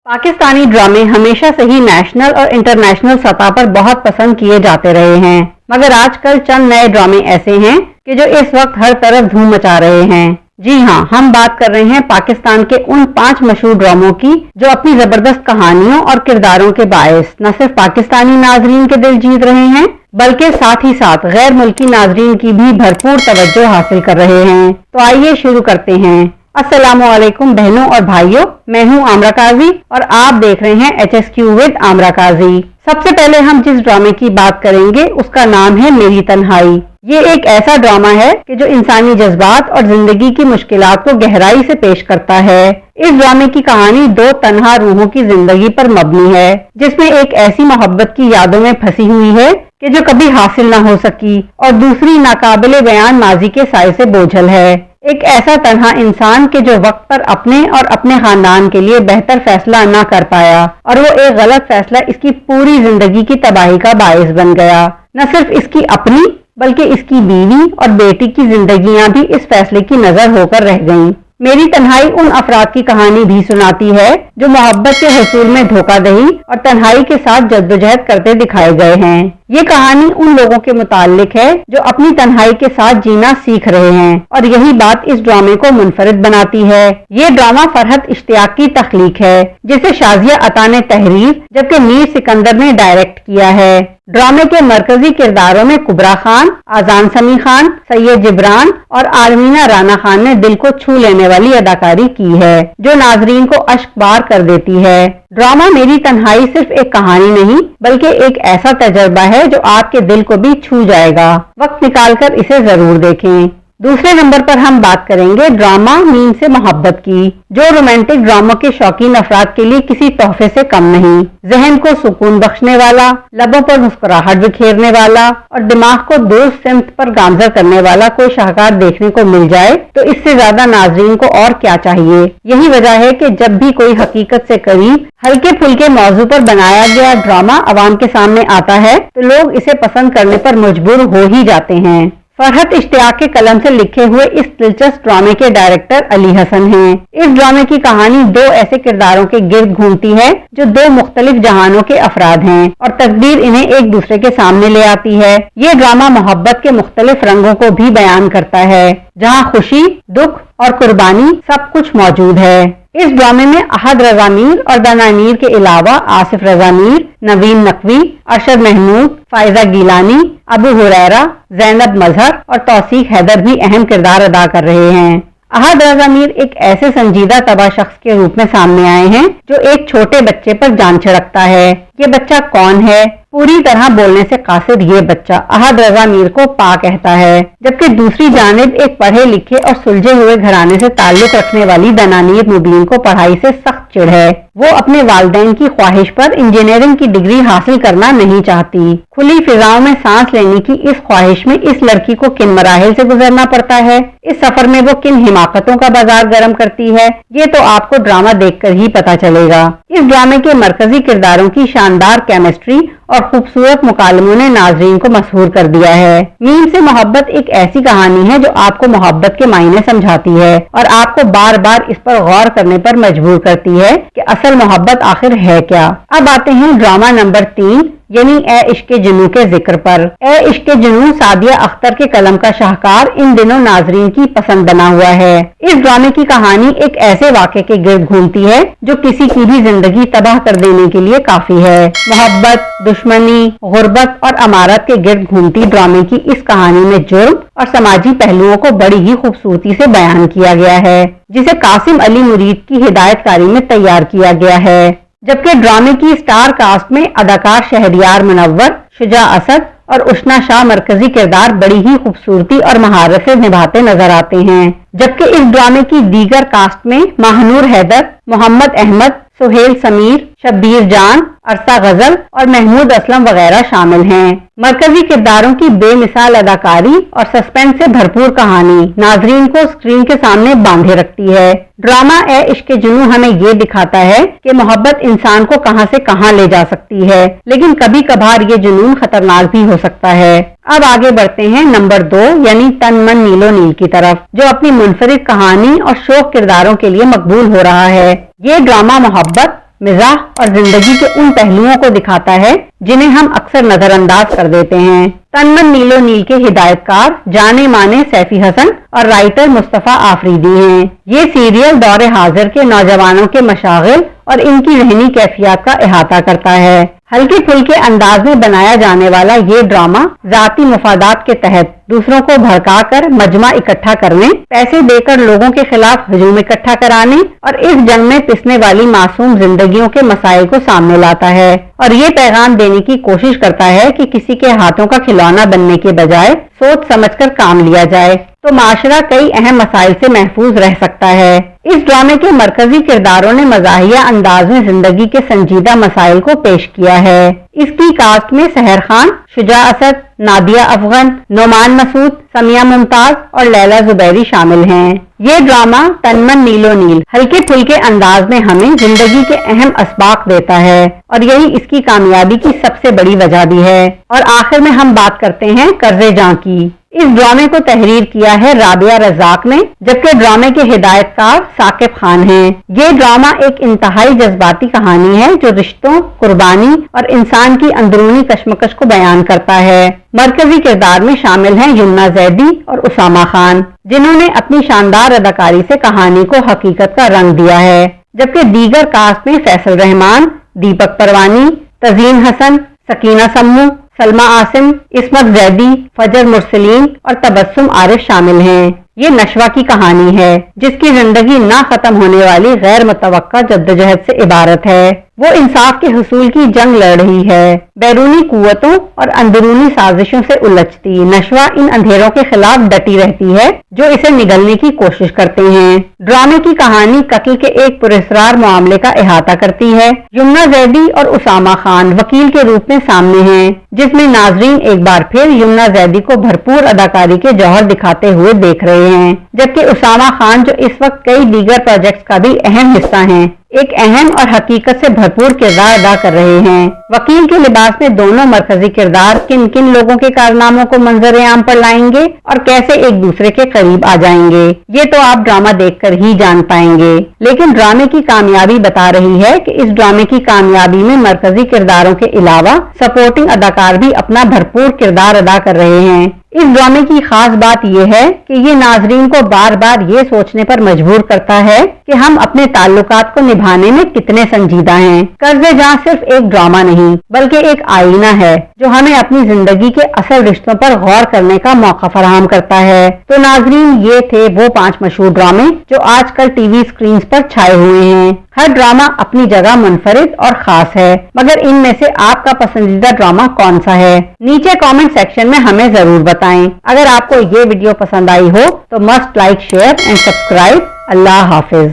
पाकिस्तानी ड्रामे हमेशा से ही नेशनल और इंटरनेशनल सतह पर बहुत पसंद किए जाते रहे हैं, मगर आजकल चंद नए ड्रामे ऐसे हैं कि जो इस वक्त हर तरफ धूम मचा रहे हैं। जी हाँ, हम बात कर रहे हैं पाकिस्तान के उन 5 मशहूर ड्रामों की जो अपनी जबरदस्त कहानियों और किरदारों के बायस न सिर्फ पाकिस्तानी नाजरीन के दिल जीत रहे हैं, बल्कि साथ ही साथ गैर मुल्की नाजरीन की भी भरपूर तवज्जो हासिल कर रहे हैं। तो आइए शुरू करते हैं। अस्सलामुअलैकुम बहनों और भाइयों, मैं हूं आमरा काजी और आप देख रहे हैं HSQ विद आमरा काजी। सबसे पहले हम जिस ड्रामे की बात करेंगे उसका नाम है मेरी तन्हाई। ये एक ऐसा ड्रामा है कि जो इंसानी जज्बात और जिंदगी की मुश्किलात को गहराई से पेश करता है। इस ड्रामे की कहानी 2 तन्हा रूहों की जिंदगी पर मबनी है, जिसमें एक ऐसी मोहब्बत की यादों में फंसी हुई है कि जो कभी हासिल न हो सकी और दूसरी नाकाबिले बयान माजी के साए से बोझल है। एक ऐसा तन्हा इंसान के जो वक्त पर अपने और अपने खानदान के लिए बेहतर फैसला न कर पाया और वो एक गलत फैसला इसकी पूरी जिंदगी की तबाही का बायस बन गया। न सिर्फ इसकी अपनी बल्कि इसकी बीवी और बेटी की जिंदगियां भी इस फैसले की नजर होकर रह गईं। मेरी तन्हाई उन अफराद की कहानी भी सुनाती है जो मोहब्बत के हसूल में धोखाधड़ी और तन्हाई के साथ जद्दोजहद करते दिखाए गए हैं। ये कहानी उन लोगों के मुताल्लिक है जो अपनी तन्हाई के साथ जीना सीख रहे हैं और यही बात इस ड्रामे को मुनफरिद बनाती है। ये ड्रामा फरहत इश्तियाक की तख्लीक है, जिसे शाजिया अता ने तहरीर जबकि मीर सिकंदर ने डायरेक्ट किया है। ड्रामे के मरकजी किरदारों में कुबरा खान, आजान समी खान, सैयद जिब्रान और आलमीना राना खान ने दिल को छू लेने वाली अदाकारी की है, जो नाजरीन को अश्कबार कर देती है। ड्रामा मेरी तन्हाई सिर्फ एक कहानी नहीं बल्कि एक ऐसा तजर्बा है जो आपके दिल को भी छू जाएगा। वक्त निकालकर इसे जरूर देखें। दूसरे नंबर पर हम बात करेंगे ड्रामा मीम से मोहब्बत की, जो रोमांटिक ड्रामा के शौकीन अफराद के लिए किसी तोहफे से कम नहीं। जहन को सुकून बख्शने वाला, लबों पर मुस्कुराहट बिखेरने वाला और दिमाग को दुरुस्त सिमत पर गामजन करने वाला कोई शाहकार देखने को मिल जाए तो इससे ज्यादा नाजरीन को और क्या चाहिए। यही वजह है कि जब भी कोई हकीकत से करीब हल्के फुल्के मौजू पर बनाया गया ड्रामा अवाम के सामने आता है तो लोग इसे पसंद करने पर मजबूर हो ही जाते हैं। फरहत इश्तियाक के कलम से लिखे हुए इस दिलचस्प ड्रामे के डायरेक्टर अली हसन हैं। इस ड्रामे की कहानी 2 ऐसे किरदारों के गिर्द घूमती है जो 2 मुख्तलिफ जहानों के अफराद हैं और तकदीर इन्हें एक दूसरे के सामने ले आती है। ये ड्रामा मोहब्बत के मुख्तलिफ रंगों को भी बयान करता है, जहाँ खुशी, दुख और कुर्बानी सब कुछ मौजूद है। इस ड्रामे में अहद रजा मीर और दाना मीर के अलावा आसिफ रजा मीर, नवीन नकवी, अरशद महमूद, फायजा गीलानी, अबू हुरैरा, जैनब मजहर और तौसीक हैदर भी अहम किरदार अदा कर रहे हैं। अहद रजा मीर एक ऐसे संजीदा तबा शख्स के रूप में सामने आए हैं जो एक छोटे बच्चे पर जान छिड़कता है। ये बच्चा कौन है? पूरी तरह बोलने से कासिद ये बच्चा अहद रजा मीर को पा कहता है, जबकि दूसरी जानिब एक पढ़े लिखे और सुलझे हुए घराने से ताल्लुक रखने वाली दनानीर मुबीन को पढ़ाई से सख्त चिढ़ है। वो अपने वालिदैन की ख्वाहिश पर इंजीनियरिंग की डिग्री हासिल करना नहीं चाहती। खुली फिजाओं में सांस लेने की इस ख्वाहिश में इस लड़की को किन मराहिल से गुजरना पड़ता है, इस सफर में वो किन हिमाकतों का बाजार गर्म करती है, ये तो आपको ड्रामा देखकर ही पता चलेगा। इस ड्रामे के मरकजी किरदारों की शानदार केमिस्ट्री और खूबसूरत मुकालमों ने नाजरीन को मशहूर कर दिया है। मीम से मोहब्बत एक ऐसी कहानी है जो आपको मोहब्बत के मायने समझाती है और आपको बार बार इस पर गौर करने पर मजबूर करती है कि असल मोहब्बत आखिर है क्या। अब आते हैं ड्रामा नंबर 3 यानी ए इश्क़े जुनू के जिक्र पर। ए इश्क़े जुनू सादिया अख्तर के कलम का शाहकार इन दिनों नाजरीन की पसंद बना हुआ है। इस ड्रामे की कहानी एक ऐसे वाक़े के गिर्द घूमती है जो किसी की भी जिंदगी तबाह कर देने के लिए काफी है। मोहब्बत, दुश्मनी, गुर्बत और अमारत के गिर्द घूमती ड्रामे की इस कहानी में जुर्म और समाजी पहलुओं को बड़ी ही खूबसूरती से बयान किया गया है, जिसे कासिम अली मुरीद की हिदायतकारी में तैयार किया गया है। जबकि ड्रामे की स्टार कास्ट में अदाकार शहरियार मुनव्वर, शुजा असद और उष्ना शाह मरकजी किरदार बड़ी ही खूबसूरती और महारत से निभाते नजर आते हैं। जबकि इस ड्रामे की दीगर कास्ट में माहनूर हैदर, मोहम्मद अहमद, सुहेल समीर, शब्बीर जान, अरसा गजल और महमूद असलम वगैरह शामिल हैं। मरकजी किरदारों की बेमिसाल अदाकारी और सस्पेंस से भरपूर कहानी नाजरीन को स्क्रीन के सामने बांधे रखती है। ड्रामा ए इश्क़े जुनू हमें ये दिखाता है कि मोहब्बत इंसान को कहां से कहां ले जा सकती है, लेकिन कभी कभार ये जुनून खतरनाक भी हो सकता है। अब आगे बढ़ते हैं नंबर 2 यानी तन मन नीलो नील की तरफ, जो अपनी मुनफरिद कहानी और शौक किरदारों के लिए मकबूल हो रहा है। ये ड्रामा मोहब्बत, मिजाज और जिंदगी के उन पहलुओं को दिखाता है जिन्हें हम अक्सर नजरअंदाज कर देते हैं। तन मन नीलो नील के हिदायतकार जाने माने सैफी हसन और राइटर मुस्तफा आफरीदी हैं। ये सीरियल दौरे हाजिर के नौजवानों के मशागिल और इनकी जहनी कैफियत का अहाता करता है। हल्के फुल्के अंदाज में बनाया जाने वाला ये ड्रामा जाती मुफादात के तहत दूसरों को भड़काकर मजमा इकट्ठा करने, पैसे देकर लोगों के खिलाफ हजूम इकट्ठा कराने और इस जंग में पिसने वाली मासूम जिंदगियों के मसाइल को सामने लाता है और ये पैगाम देने की कोशिश करता है कि किसी के हाथों का खिलौना बनने के बजाय सोच समझकर काम लिया जाए तो माशरा कई अहम मसाइल से महफूज रह सकता है। इस ड्रामे के मरकजी किरदारों ने मज़ाहिया अंदाज में जिंदगी के संजीदा मसाइल को पेश किया है। इसकी कास्ट में सहर खान, शुजा असद, नादिया अफगन, नोमान मसूद, समिया मुमताज और लैला जुबैरी शामिल हैं। ये ड्रामा तनमन नीलो नील हल्के फुल्के अंदाज में हमें जिंदगी के अहम असबाक देता है और यही इसकी कामयाबी की सबसे बड़ी वजह भी है। और आखिर में हम बात करते हैं कर्ज़े जां की। इस ड्रामे को तहरीर किया है राबिया रज़ाक ने, जबकि ड्रामे के हिदायतकार साकिब खान हैं। ये ड्रामा एक इंतहाई जज्बाती कहानी है जो रिश्तों, कुर्बानी और इंसान की अंदरूनी कश्मकश को बयान करता है। मरकजी किरदार में शामिल हैं यमुना जैदी और उसामा खान, जिन्होंने अपनी शानदार अदाकारी से कहानी को हकीकत का रंग दिया है, जबकि दीगर कास्ट में फैसल रहमान, दीपक परवानी, तजीन हसन, सकीना सम्मू, सलमा आसिम, इस्मत जैदी, फजर मुरसलीन और तबस्सुम आरिफ शामिल हैं। ये नशवा की कहानी है जिसकी जिंदगी ना खत्म होने वाली गैर मुतवक्का जद्दोजहद से इबारत है। वो इंसाफ के हुसूल की जंग लड़ रही है, बैरूनी कुव्वतों और अंदरूनी साजिशों से उलझती नशवा इन अंधेरों के खिलाफ डटी रहती है जो इसे निगलने की कोशिश करते हैं। ड्रामे की कहानी कत्ल के एक पुरस्रार मामले का अहाता करती है। यमुना जैदी और उसामा खान वकील के रूप में सामने हैं, जिसमें नाजरीन एक बार फिर यमुना जैदी को भरपूर अदाकारी के जौहर दिखाते हुए देख रहे हैं, जबकि उसामा खान जो इस वक्त कई दीगर प्रोजेक्ट्स का भी अहम हिस्सा हैं, एक अहम और हकीकत से भरपूर किरदार अदा कर रहे हैं। वकील के लिबास में दोनों मरकजी किरदार किन किन लोगों के कारनामों को मंजर आम पर लाएंगे और कैसे एक दूसरे के करीब आ जाएंगे, ये तो आप ड्रामा देखकर ही जान पाएंगे। लेकिन ड्रामे की कामयाबी बता रही है कि इस ड्रामे की कामयाबी में मरकजी किरदारों के अलावा सपोर्टिंग अदाकार भी अपना भरपूर किरदार अदा कर रहे हैं। इस ड्रामे की खास बात यह है कि ये नाजरीन को बार बार ये सोचने पर मजबूर करता है कि हम अपने ताल्लुकात को निभाने में कितने संजीदा हैं। कर्ज़े जां सिर्फ एक ड्रामा नहीं बल्कि एक आईना है जो हमें अपनी जिंदगी के असल रिश्तों पर गौर करने का मौका फराहम करता है। तो नाजरीन, ये थे वो 5 मशहूर ड्रामे जो आजकल टीवी स्क्रीन पर छाए हुए हैं। हर ड्रामा अपनी जगह मुनफरिद और खास है, मगर इनमें से आपका पसंदीदा ड्रामा कौन सा है? नीचे कमेंट सेक्शन में हमें जरूर बताएं। अगर आपको ये वीडियो पसंद आई हो तो must like, share and subscribe. Allah Hafiz.